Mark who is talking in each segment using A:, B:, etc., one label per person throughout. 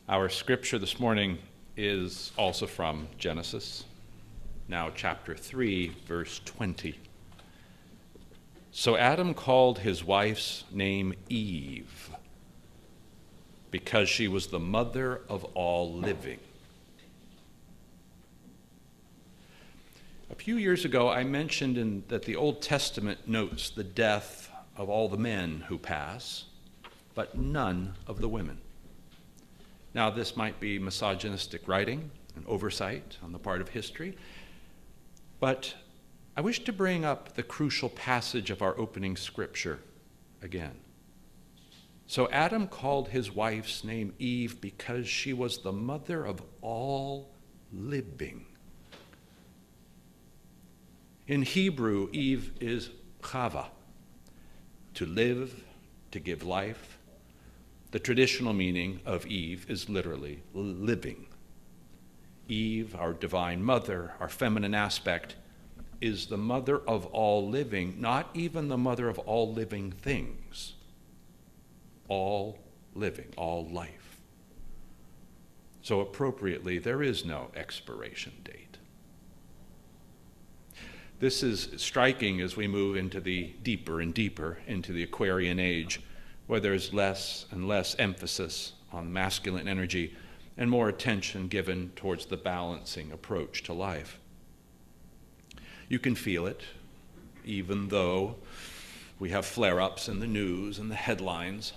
A: Our scripture this morning is also from Genesis, now chapter 3, verse 20. So Adam called his wife's name Eve, because she was the mother of all living. A few years ago, I mentioned that the Old Testament notes the death of all the men who pass, but none of the women. Now, this might be misogynistic writing, an oversight on the part of history, but I wish to bring up the crucial passage of our opening scripture again. So Adam called his wife's name Eve because she was the mother of all living. In Hebrew, Eve is chava, to live, to give life. The traditional meaning of Eve is literally living. Eve, our divine mother, our feminine aspect, is the mother of all living, not even the mother of all living things. All living, all life. So appropriately, there is no expiration date. This is striking as we move into the deeper and deeper into the Aquarian age, where there's less and less emphasis on masculine energy and more attention given towards the balancing approach to life. You can feel it, even though we have flare-ups in the news and the headlines,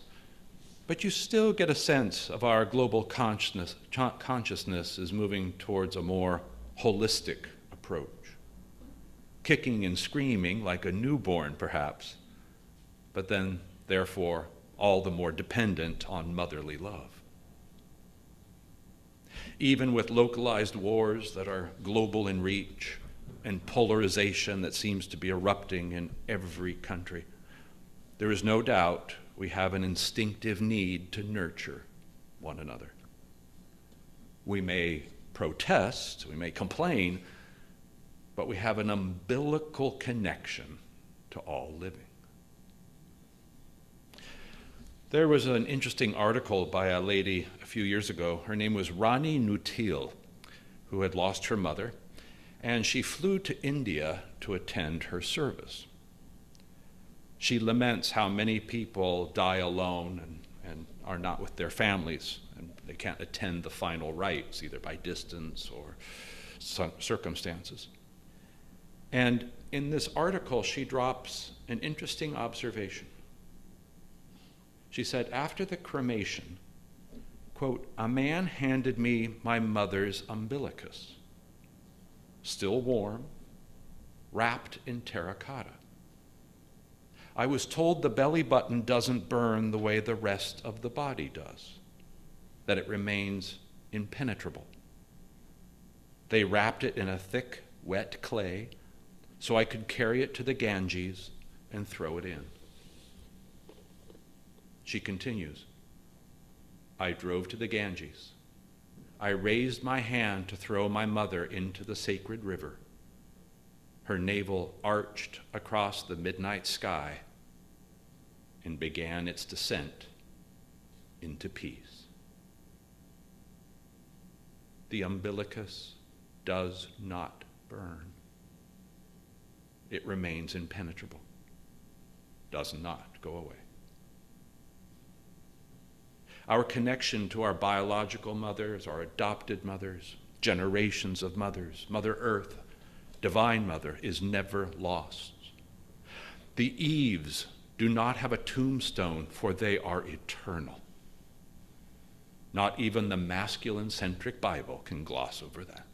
A: but you still get a sense of our global consciousness is moving towards a more holistic approach, kicking and screaming like a newborn perhaps, but then therefore all the more dependent on motherly love. Even with localized wars that are global in reach and polarization that seems to be erupting in every country, there is no doubt we have an instinctive need to nurture one another. We may protest, we may complain, but we have an umbilical connection to all living. There was an interesting article by a lady a few years ago. Her name was Rani Nutil, who had lost her mother, and she flew to India to attend her service. She laments how many people die alone and are not with their families, and they can't attend the final rites, either by distance or circumstances. And in this article, she drops an interesting observation. She said, after the cremation, quote, "A man handed me my mother's umbilicus, still warm, wrapped in terracotta. I was told the belly button doesn't burn the way the rest of the body does, that it remains impenetrable. They wrapped it in a thick, wet clay so I could carry it to the Ganges and throw it in." She continues, "I drove to the Ganges. I raised my hand to throw my mother into the sacred river. Her navel arched across the midnight sky and began its descent into peace." The umbilicus does not burn. It remains impenetrable, does not go away. Our connection to our biological mothers, our adopted mothers, generations of mothers, Mother Earth, Divine Mother, is never lost. The Eves do not have a tombstone, for they are eternal. Not even the masculine-centric Bible can gloss over that.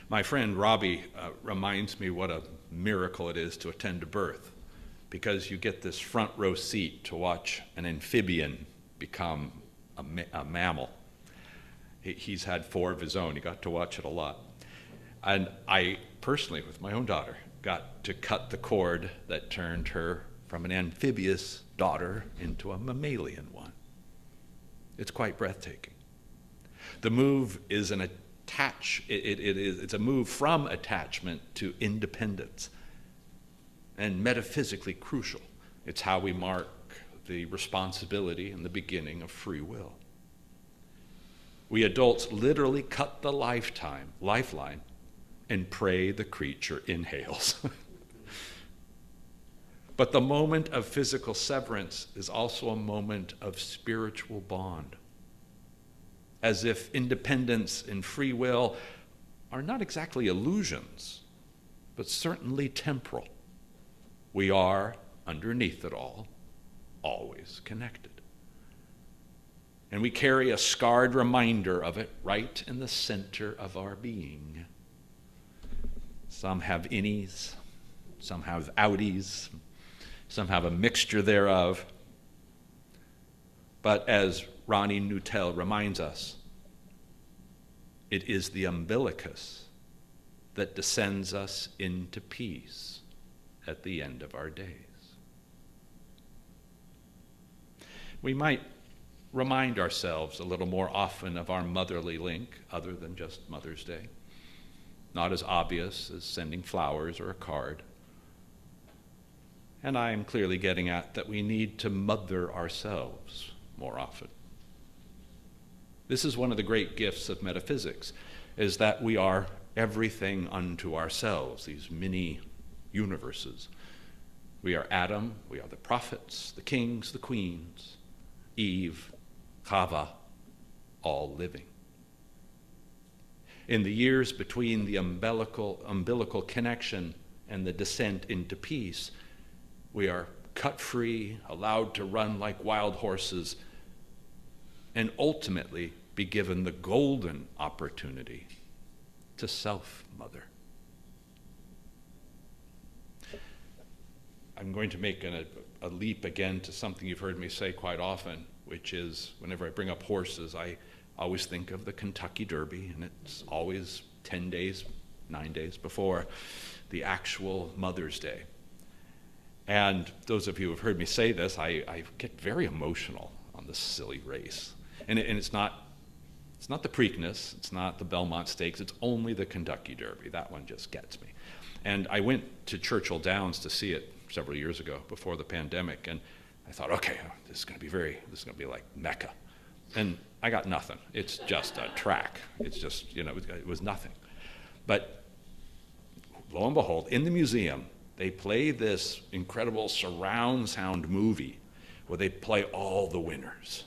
A: My friend Robbie reminds me what a miracle it is to attend a birth, because you get this front row seat to watch an amphibian become a mammal. He's had 4 of his own. He got to watch it a lot. And I personally, with my own daughter, got to cut the cord that turned her from an amphibious daughter into a mammalian one. It's quite breathtaking. The move is it's a move from attachment to independence, and metaphysically crucial. It's how we mark the responsibility and the beginning of free will. We adults literally cut the lifeline and pray the creature inhales. But the moment of physical severance is also a moment of spiritual bond, as if independence and free will are not exactly illusions, but certainly temporal. We are, underneath it all, always connected. And we carry a scarred reminder of it right in the center of our being. Some have innies, some have outies, some have a mixture thereof. But as Ronnie Nuttall reminds us, it is the umbilicus that descends us into peace at the end of our days. We might remind ourselves a little more often of our motherly link, other than just Mother's Day. Not as obvious as sending flowers or a card. And I am clearly getting at that we need to mother ourselves more often. This is one of the great gifts of metaphysics, is that we are everything unto ourselves, these mini universes. We are Adam, we are the prophets, the kings, the queens, Eve, Chava, all living. In the years between the umbilical connection and the descent into peace, we are cut free, allowed to run like wild horses, and ultimately be given the golden opportunity to self-mother. I'm going to make a leap again to something you've heard me say quite often, which is whenever I bring up horses, I always think of the Kentucky Derby, and it's always 10 days, 9 days before the actual Mother's Day. And those of you who have heard me say this, I get very emotional on this silly race. And it's not the Preakness, it's not the Belmont Stakes, it's only the Kentucky Derby. That one just gets me. And I went to Churchill Downs to see it several years ago before the pandemic, and I thought, okay, this is going to be like Mecca. And I got nothing. It's just a track. It's just, it was nothing. But lo and behold, in the museum, they play this incredible surround sound movie where they play all the winners.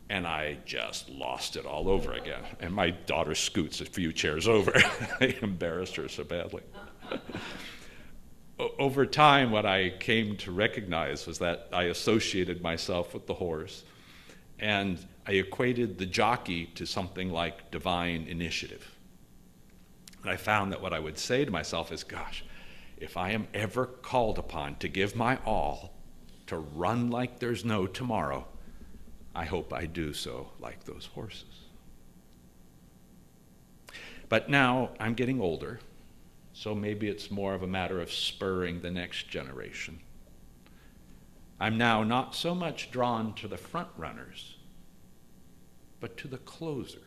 A: And I just lost it all over again. And my daughter scoots a few chairs over. I embarrassed her so badly. Over time, what I came to recognize was that I associated myself with the horse, and I equated the jockey to something like divine initiative. And I found that what I would say to myself is, gosh, if I am ever called upon to give my all, to run like there's no tomorrow, I hope I do so like those horses. But now I'm getting older, so maybe it's more of a matter of spurring the next generation. I'm now not so much drawn to the front runners, but to the closers,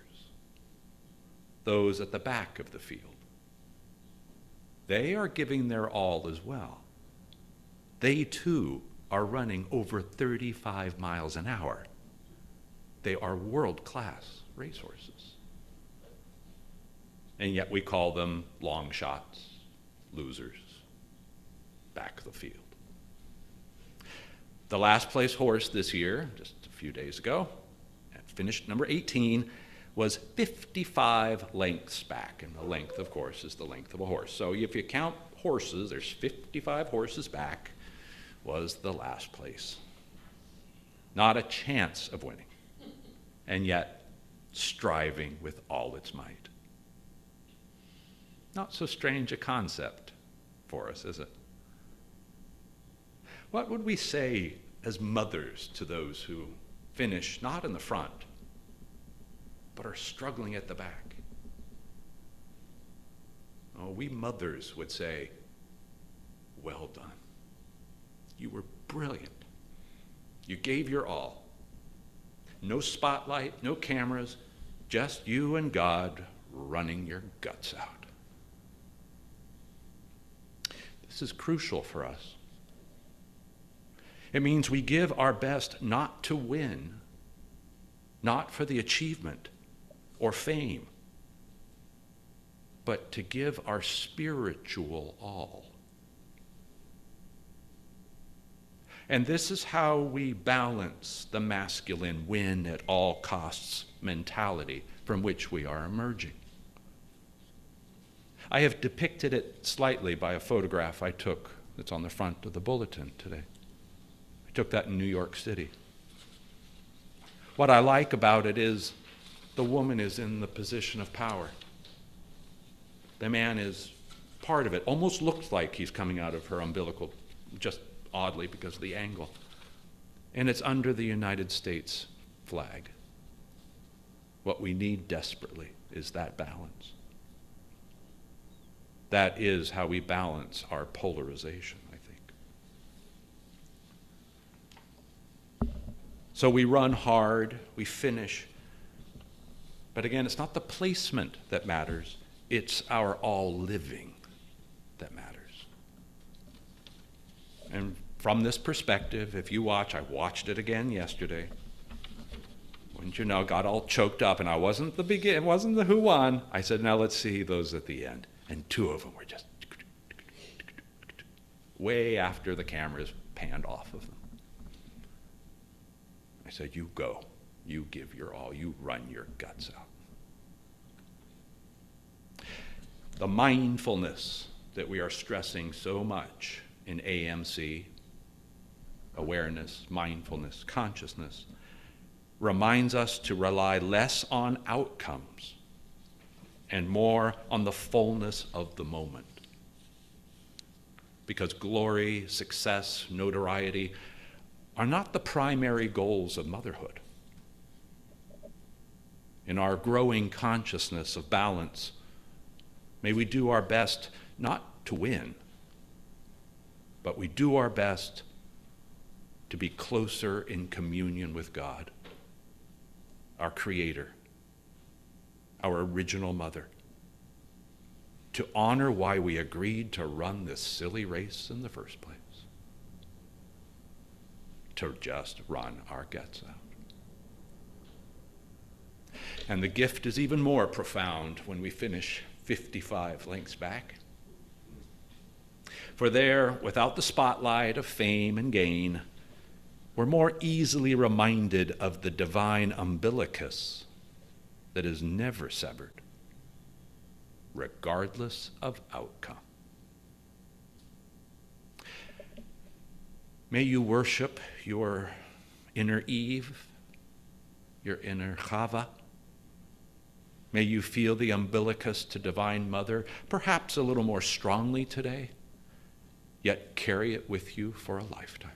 A: those at the back of the field. They are giving their all as well. They too are running over 35 miles an hour. They are world-class racehorses. And yet we call them long shots, losers, back of the field. The last place horse this year, just a few days ago, finished number 18, was 55 lengths back. And the length, of course, is the length of a horse. So if you count horses, there's 55 horses back, was the last place. Not a chance of winning, and yet striving with all its might. Not so strange a concept for us, is it? What would we say as mothers to those who finish not in the front, but are struggling at the back? Oh, we mothers would say, well done. You were brilliant. You gave your all. No spotlight, no cameras, just you and God running your guts out. This is crucial for us. It means we give our best not to win, not for the achievement or fame, but to give our spiritual all. And this is how we balance the masculine win at all costs mentality from which we are emerging. I have depicted it slightly by a photograph I took that's on the front of the bulletin today. I took that in New York City. What I like about it is the woman is in the position of power. The man is part of it. Almost looks like he's coming out of her umbilical, just oddly because of the angle. And it's under the United States flag. What we need desperately is that balance. That is how we balance our polarization, I think. So we run hard, we finish. But again, it's not the placement that matters, it's our all living that matters. And from this perspective, if you watch, I watched it again yesterday. Wouldn't you know, got all choked up, and I wasn't it wasn't the who won. I said, now let's see those at the end. And two of them were just way after the cameras panned off of them. I said, you go, you give your all, you run your guts out. The mindfulness that we are stressing so much in AMC, awareness, mindfulness, consciousness, reminds us to rely less on outcomes and more on the fullness of the moment. Because glory, success, notoriety are not the primary goals of motherhood. In our growing consciousness of balance, may we do our best not to win, but we do our best to be closer in communion with God, our Creator, our original mother, to honor why we agreed to run this silly race in the first place, to just run our guts out. And the gift is even more profound when we finish 55 links back. For there, without the spotlight of fame and gain, we're more easily reminded of the divine umbilicus that is never severed, regardless of outcome. May you worship your inner Eve, your inner Chava. May you feel the umbilicus to Divine Mother, perhaps a little more strongly today, yet carry it with you for a lifetime.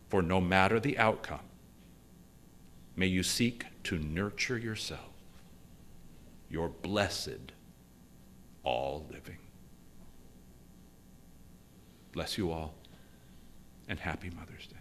A: For no matter the outcome, may you seek to nurture yourself, your blessed all living. Bless you all, and happy Mother's Day.